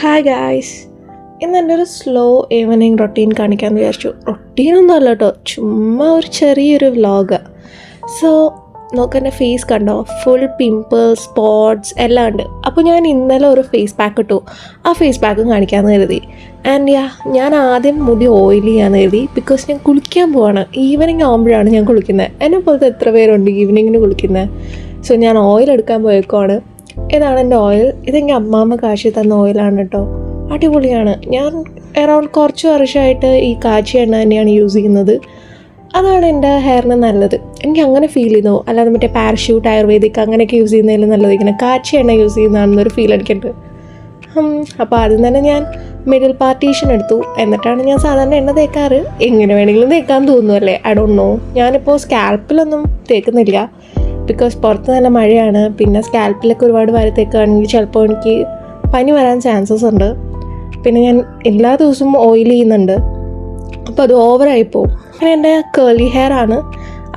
Hi guys, ഇന്ന് എൻ്റെ ഒരു സ്ലോ ഈവനിങ് റൊട്ടീൻ കാണിക്കാമെന്ന് വിചാരിച്ചു. റൊട്ടീനൊന്നും അല്ല കേട്ടോ, ചുമ്മാ ഒരു ചെറിയൊരു വ്ലോഗ്. സോ നോക്കെൻ്റെ ഫേസ് കണ്ടോ, ഫുൾ പിമ്പിൾസ്, സ്പോട്ട്സ് എല്ലാം ഉണ്ട്. അപ്പോൾ ഞാൻ ഇന്നലെ ഒരു ഫേസ് പാക്ക് ഇട്ടു, ആ ഫേസ് പാക്കും കാണിക്കാമെന്ന് കരുതി. ആൻഡ് ഞാൻ ആദ്യം മുടി ഓയിൽ ചെയ്യാമെന്ന് കരുതി, ബിക്കോസ് ഞാൻ കുളിക്കാൻ പോവാണ്. ഈവനിങ് ആകുമ്പോഴാണ് ഞാൻ കുളിക്കുന്നത്. എന്നെ പോലത്തെ എത്ര പേരുണ്ട് ഈവനിങ്ങിന് കുളിക്കുന്നത്. സോ ഞാൻ ഓയിൽ എടുക്കാൻ പോയേക്കുവാണ്. ഇതാണ് എൻ്റെ ഓയിൽ. ഇതെൻ്റെ അമ്മാമ്മ കാശി തന്ന ഓയിലാണ് കേട്ടോ, അടിപൊളിയാണ്. ഞാൻ അറൗണ്ട് കുറച്ച് വർഷമായിട്ട് ഈ കാച്ചി എണ്ണ തന്നെയാണ് യൂസ് ചെയ്യുന്നത്. അതാണ് എൻ്റെ ഹെയറിന് നല്ലത്, എനിക്ക് അങ്ങനെ ഫീൽ ചെയ്തു. അല്ലാതെ മറ്റേ പാരഷ്യൂട്ട്, ആയുർവേദിക് അങ്ങനെയൊക്കെ യൂസ് ചെയ്യുന്നതിൽ നല്ലത് ഇങ്ങനെ കാച്ചി എണ്ണ യൂസ് ചെയ്യുന്നതാണെന്നൊരു ഫീൽ അടിക്കുന്നുണ്ട്. അപ്പോൾ ആദ്യം തന്നെ ഞാൻ മിഡിൽ പാർട്ടീഷൻ എടുത്തു. എന്നിട്ടാണ് ഞാൻ സാധാരണ എണ്ണ തേക്കാറ്. എങ്ങനെ വേണമെങ്കിലും തേക്കാൻ തോന്നുമല്ലേ, ഐ ഡോണ്ട് നോ. ഞാനിപ്പോൾ സ്കാൽപ്പിലൊന്നും തേക്കുന്നില്ല, ബിക്കോസ് പുറത്ത് നല്ല മഴയാണ്. പിന്നെ സ്കാൽപ്പിലൊക്കെ ഒരുപാട് വാരി തേക്കുകയാണെങ്കിൽ ചിലപ്പോൾ എനിക്ക് പനി വരാൻ ചാൻസസ് ഉണ്ട്. പിന്നെ ഞാൻ എല്ലാ ദിവസവും ഓയിൽ ചെയ്യുന്നുണ്ട്, അപ്പോൾ അത് ഓവറായിപ്പോവും. പിന്നെ എൻ്റെ കേർലി ഹെയർ ആണ്,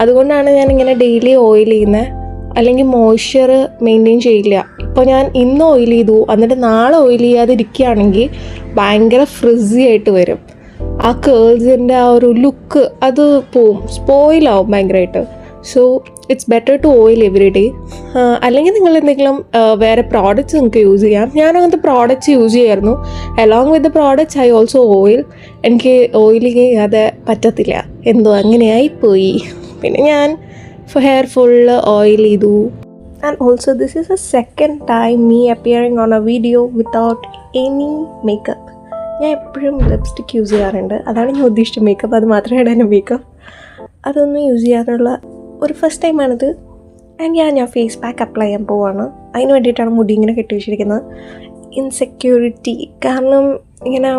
അതുകൊണ്ടാണ് ഞാനിങ്ങനെ ഡെയിലി ഓയിൽ ചെയ്യുന്നത്. അല്ലെങ്കിൽ മോയ്സ്ചർ മെയിൻറ്റെയിൻ ചെയ്യില്ല. ഇപ്പോൾ ഞാൻ ഇന്ന് ഓയിൽ ചെയ്തു, എന്നിട്ട് നാളെ ഓയിൽ ചെയ്യാതിരിക്കുകയാണെങ്കിൽ ഭയങ്കര ഫ്രിസി ആയിട്ട് വരും. ആ കേൾസിൻ്റെ ആ ഒരു ലുക്ക് അത് പോവും, സ്പോയിലാവും ഭയങ്കരമായിട്ട്. So it's better to oil every day. അല്ലെങ്കിൽ നിങ്ങൾ എന്തെങ്കിലും വേറെ പ്രോഡക്റ്റ്സ് നിങ്ങൾക്ക് യൂസ് ചെയ്യാം. ഞാൻ അങ്ങനത്തെ പ്രോഡക്റ്റ്സ് യൂസ് ചെയ്യായിരുന്നു. Along with the products I also oil. എനിക്ക് ഓയിൽ ചെയ്യാതെ പറ്റത്തില്ല, എന്തോ അങ്ങനെയായിപ്പോയി. പിന്നെ ഞാൻ ഹെയർ ഫുള്ള് ഓയിൽ ചെയ്തു. And also this is A second time me appearing on A video without any makeup. ഞാൻ എപ്പോഴും ലിപ്സ്റ്റിക് യൂസ് ചെയ്യാറുണ്ട്, അതാണ് ഞാൻ ഉദ്ദേശിച്ച മേക്കപ്പ്. അത് മാത്രമേ എൻ്റെ മേക്കപ്പ്, അതൊന്നും യൂസ് ചെയ്യാനുള്ള ഒരു ഫസ്റ്റ് ടൈമാണിത്. ആൻഡ് ഞാൻ ഫേസ് പാക്ക് അപ്ലൈ ചെയ്യാൻ പോവാണ്. അതിന് വേണ്ടിയിട്ടാണ് മുടി ഇങ്ങനെ കെട്ടി വെച്ചിരിക്കുന്നത്. ഇൻസെക്യൂരിറ്റി കാരണം ഇങ്ങനെ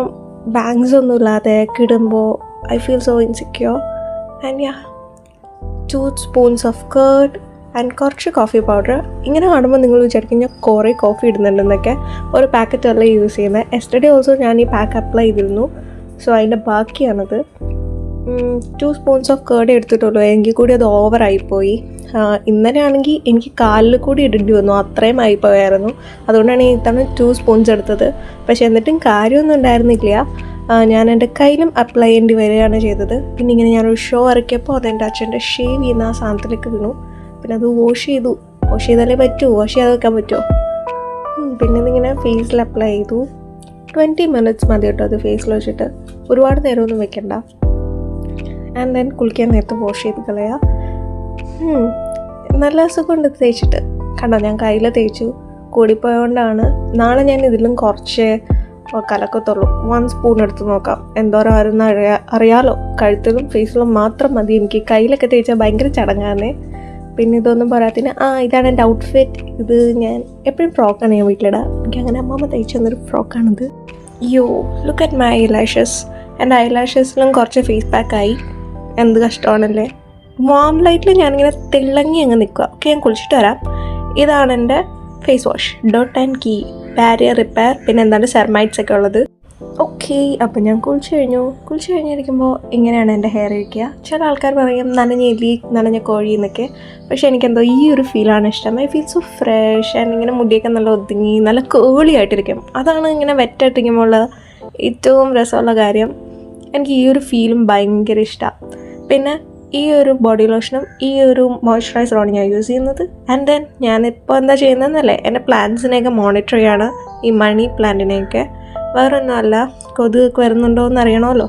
ബാങ്ക്സ് ഒന്നും ഇല്ലാതെ കിടുമ്പോൾ I feel so insecure. And 2 spoons of curd and കുറച്ച് കോഫി പൗഡർ. ഇങ്ങനെ കാണുമ്പോൾ നിങ്ങൾ വിചാരിക്കും ഞാൻ കുറേ കോഫി ഇടുന്നുണ്ടെന്നൊക്കെ. ഒരു പാക്കറ്റല്ല യൂസ് ചെയ്യുന്നത്. യെസ്റ്റർഡേ ഓൾസോ ഞാൻ ഈ പാക്ക് അപ്ലൈ ചെയ്തിരുന്നു. സോ അതിൻ്റെ ബാക്കിയാണത്. 2 സ്പൂൺസ് ഓഫ് കേർഡ് എടുത്തിട്ടുള്ളൂ, എങ്കിൽ കൂടി അത് ഓവറായിപ്പോയി. ഇന്നലെ ആണെങ്കിൽ എനിക്ക് കാലിൽ കൂടി ഇടേണ്ടി വന്നു, അത്രയും ആയിപ്പോയായിരുന്നു. അതുകൊണ്ടാണ് ഈ തവണ 2 സ്പൂൺസ് എടുത്തത്. പക്ഷേ എന്നിട്ടും കാര്യമൊന്നും ഉണ്ടായിരുന്നില്ല. ഞാൻ എൻ്റെ കയ്യിലും അപ്ലൈ ചെയ്യേണ്ടി വരികയാണ് ചെയ്തത്. പിന്നെ ഇങ്ങനെ ഞാനൊരു ഷോ ഇറക്കിയപ്പോൾ അതെൻ്റെ അച്ഛൻ്റെ ഷേവ് ചെയ്യുന്ന ആ സാധനത്തിലേക്ക് വീണു. പിന്നെ അത് വാഷ് ചെയ്താലേ പറ്റൂ, വാഷ് ചെയ്യാതെ വെക്കാൻ പറ്റുമോ? പിന്നെ ഇതിങ്ങനെ ഫേസിൽ അപ്ലൈ ചെയ്തു. 20 മിനിറ്റ്സ് മതി കേട്ടോ അത് ഫേസിൽ വെച്ചിട്ട്, ഒരുപാട് നേരമൊന്നും വെക്കണ്ട. ആൻഡ് ദെൻ കുളിക്കാൻ നേരത്തെ വാഷ് ചെയ്ത് കളയാം. നല്ല സുഖമുണ്ട് തേച്ചിട്ട്. കണ്ടോ, ഞാൻ കയ്യിൽ തേച്ചു. കൂടിപ്പോയതുകൊണ്ടാണ്. നാളെ ഞാൻ ഇതിലും കുറച്ച് കലക്കത്തുള്ളൂ. 1 സ്പൂൺ എടുത്ത് നോക്കാം എന്തോരം ആരെന്ന് അറിയാലോ. കഴുത്തിലും ഫേസിലും മാത്രം മതി. എനിക്ക് കയ്യിലൊക്കെ തേച്ചാൽ ഭയങ്കര ചടങ്ങാന്നേ. പിന്നെ ഇതൊന്നും പറയാത്തിന് ഇതാണ് എൻ്റെ ഔട്ട്ഫിറ്റ്. ഇത് ഞാൻ എപ്പോഴും ഫ്രോക്കാണ് ഞാൻ വീട്ടിലിടാം. എനിക്ക് അങ്ങനെ അമ്മമ്മ തയ്ച്ചു തന്നൊരു ഫ്രോക്കാണിത്. Look at my eyelashes. എൻ്റെ ഐലാഷസിലും കുറച്ച് ഫേസ് പാക്കായി. എന്ത് കഷ്ടമാണല്ലേ. വാം ലൈറ്റിൽ ഞാനിങ്ങനെ തിളങ്ങി അങ്ങ് നിൽക്കുക. ഓക്കെ, ഞാൻ കുളിച്ചിട്ട് വരാം. ഇതാണ് എൻ്റെ face wash, Dot and Key barrier repair. പിന്നെ എന്താണ് സെർമൈറ്റ്സ് ഒക്കെ ഉള്ളത്. ഓക്കെ, അപ്പം ഞാൻ കുളിച്ച് കഴിഞ്ഞിരിക്കുമ്പോൾ ഇങ്ങനെയാണ് എൻ്റെ ഹെയർ ഇരിക്കുക. ചില ആൾക്കാർ പറയും നനഞ്ഞ എലി, നനഞ്ഞ കോഴി എന്നൊക്കെ. പക്ഷേ എനിക്കെന്തോ ഈ ഒരു ഫീലാണ് ഇഷ്ടം. I feel so fresh and ഇങ്ങനെ മുടിയൊക്കെ നല്ല ഒതുങ്ങി നല്ല കേളി ആയിട്ടിരിക്കും. അതാണ് ഇങ്ങനെ വെറ്റായിട്ടിരിക്കുമ്പോൾ ഉള്ള ഏറ്റവും രസമുള്ള കാര്യം. എനിക്ക് ഈ ഒരു ഫീലും ഭയങ്കര ഇഷ്ടമാണ്. പിന്നെ ഈ ഒരു ബോഡി ലോഷനും ഈ ഒരു മോയ്സ്ചറൈസറാണ് ഞാൻ യൂസ് ചെയ്യുന്നത്. ആൻഡ് ദെൻ ഞാനിപ്പോൾ എന്താ ചെയ്യുന്നതെന്നല്ലേ, എൻ്റെ പ്ലാന്റ്സിനെയൊക്കെ മോണിറ്റർ ചെയ്യാണ്, ഈ മണി പ്ലാന്റിനെയൊക്കെ. വേറൊന്നുമല്ല, കൊതുകൊക്കെ വരുന്നുണ്ടോ എന്ന് അറിയണമല്ലോ,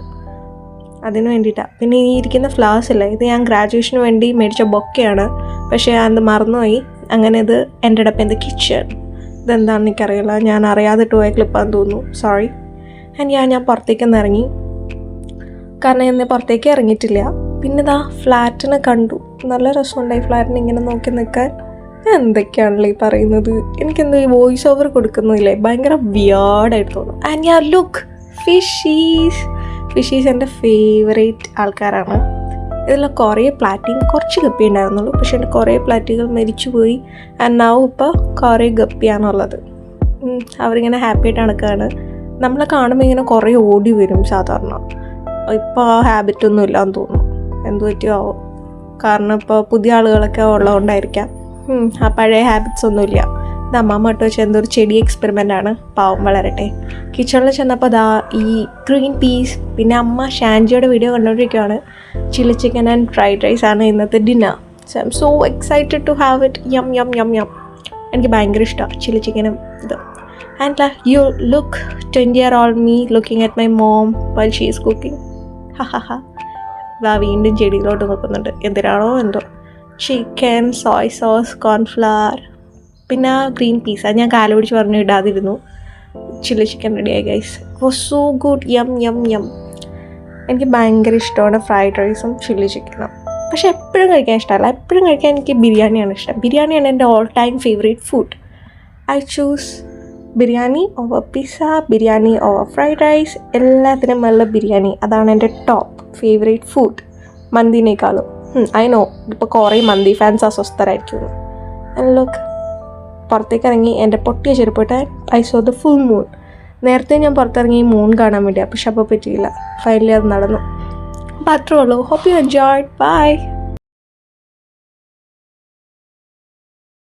അതിന് വേണ്ടിയിട്ടാണ്. പിന്നെ ഈ ഇരിക്കുന്ന ഫ്ലവേഴ്സ് ഇല്ലേ, ഇത് ഞാൻ ഗ്രാജുവേഷന് വേണ്ടി മേടിച്ച ബൊക്കെയാണ്. പക്ഷേ അത് മറന്നുപോയി. അങ്ങനെ ഇത് എൻ്റെ അപ്പ് ഇൻ ദ കിച്ചൺ. ഇതെന്താണെന്ന് എനിക്കറിയില്ല, ഞാൻ അറിയാതിട്ട് പോയ ക്ലിപ്പാന്ന് തോന്നുന്നു, സോറി. ആൻഡ് ഞാൻ പുറത്തേക്കൊന്ന് ഇറങ്ങി, കാരണം ഞാൻ പുറത്തേക്ക് ഇറങ്ങിയിട്ടില്ല. പിന്നെ ഇതാ ഫ്ലാറ്റിനെ കണ്ടു. നല്ല രസമുണ്ടായി ഫ്ലാറ്റിന് ഇങ്ങനെ നോക്കി നിൽക്കാൻ. എന്തൊക്കെയാണല്ലോ ഈ പറയുന്നത്. എനിക്കെന്തോ ഈ വോയിസ് ഓവർ കൊടുക്കുന്നില്ലേ, ഭയങ്കര വിയേർഡായിട്ട് തോന്നും. ആൻഡ് ലുക്ക്, ഫിഷീസ് എൻ്റെ ഫേവറേറ്റ് ആൾക്കാരാണ്. ഇതിൽ കുറേ പ്ലാറ്റിയും കുറച്ച് ഗപ്പി ഉണ്ടായിരുന്നുള്ളൂ. പക്ഷേ എൻ്റെ കുറേ പ്ലാറ്റികൾ മരിച്ചുപോയി. ആൻഡ് നൗ ഇപ്പോൾ കുറേ ഗപ്പിയാണുള്ളത്. അവരിങ്ങനെ ഹാപ്പി ആയിട്ട് നടക്കുകയാണ്. നമ്മളെ കാണുമ്പോൾ ഇങ്ങനെ കുറേ ഓടി വരും സാധാരണ. ഇപ്പോൾ ആ ഹാബിറ്റൊന്നും ഇല്ലാന്ന് തോന്നുന്നു. എന്ത് പറ്റിയോ ആവോ, കാരണം ഇപ്പോൾ പുതിയ ആളുകളൊക്കെ ഉള്ളതുകൊണ്ടായിരിക്കാം. ആ പഴയ ഹാബിറ്റ്സ് ഒന്നുമില്ല. ഇത് അമ്മമ്മ ഇട്ട് വെച്ച എന്തോ ഒരു ചെടി എക്സ്പെരിമെൻ്റ് ആണ്, പാവം വളരട്ടെ. കിച്ചണിൽ ചെന്നപ്പോൾ ദാ ഈ ഗ്രീൻ പീസ്, പിന്നെ അമ്മ ഷാൻജിയുടെ വീഡിയോ കണ്ടുകൊണ്ടിരിക്കുകയാണ്. Chilli chicken and fried rice ആണ് ഇന്നത്തെ dinner. So I'm so excited to have it. Yum yum yum യം. എനിക്ക് ഭയങ്കര ഇഷ്ടമാണ് ചില്ലി ചിക്കനും ഇത്. And you look 20-year-old me looking at my mom while she is cooking. വീണ്ടും ചെടിയിലോട്ട് നോക്കുന്നുണ്ട്, എന്തിനാണോ എന്തോ. ചിക്കൻ, സോയ് സോസ്, കോൺഫ്ലവർ, പിന്നെ ഗ്രീൻ പീസ് ഞാൻ കാല് പിടിച്ച് പറഞ്ഞു ഇടാതിരുന്നു. ചില്ലി ചിക്കൻ റെഡിയായി ഗൈസ്. Was so good. യം യം യം. എനിക്ക് ഭയങ്കര ഇഷ്ടമാണ് ഫ്രൈഡ് റൈസും ചില്ലി ചിക്കനും. പക്ഷെ എപ്പോഴും കഴിക്കാൻ ഇഷ്ടമല്ല. എപ്പോഴും കഴിക്കാൻ എനിക്ക് ബിരിയാണിയാണ് ഇഷ്ടം. ബിരിയാണിയാണ് എൻ്റെ all time favourite food. I choose biryani over pizza, biryani over fried rice, എല്ലാത്തിനും നല്ല ബിരിയാണി. അതാണ് എൻ്റെ ടോപ്പ് ഫേവറേറ്റ് ഫുഡ്, മന്തിനേക്കാളും. ഐ നോ ഇപ്പോൾ കുറേ മന്തി ഫാൻസ് അസ്വസ്ഥരായിരിക്കും. ആൻഡ് ലുക്ക്, പുറത്തേക്ക് ഇറങ്ങി എൻ്റെ പൊട്ടിയ ചെരുപ്പിട്ട് I saw the full moon. നേരത്തെ ഞാൻ പുറത്തിറങ്ങി മൂൺ കാണാൻ വേണ്ടിയാണ്, പക്ഷെ അപ്പോൾ പറ്റിയില്ല. ഫൈനലി അത് നടന്നു. അത്രേ ഉള്ളൂ. Hope you enjoyed. ബൈ.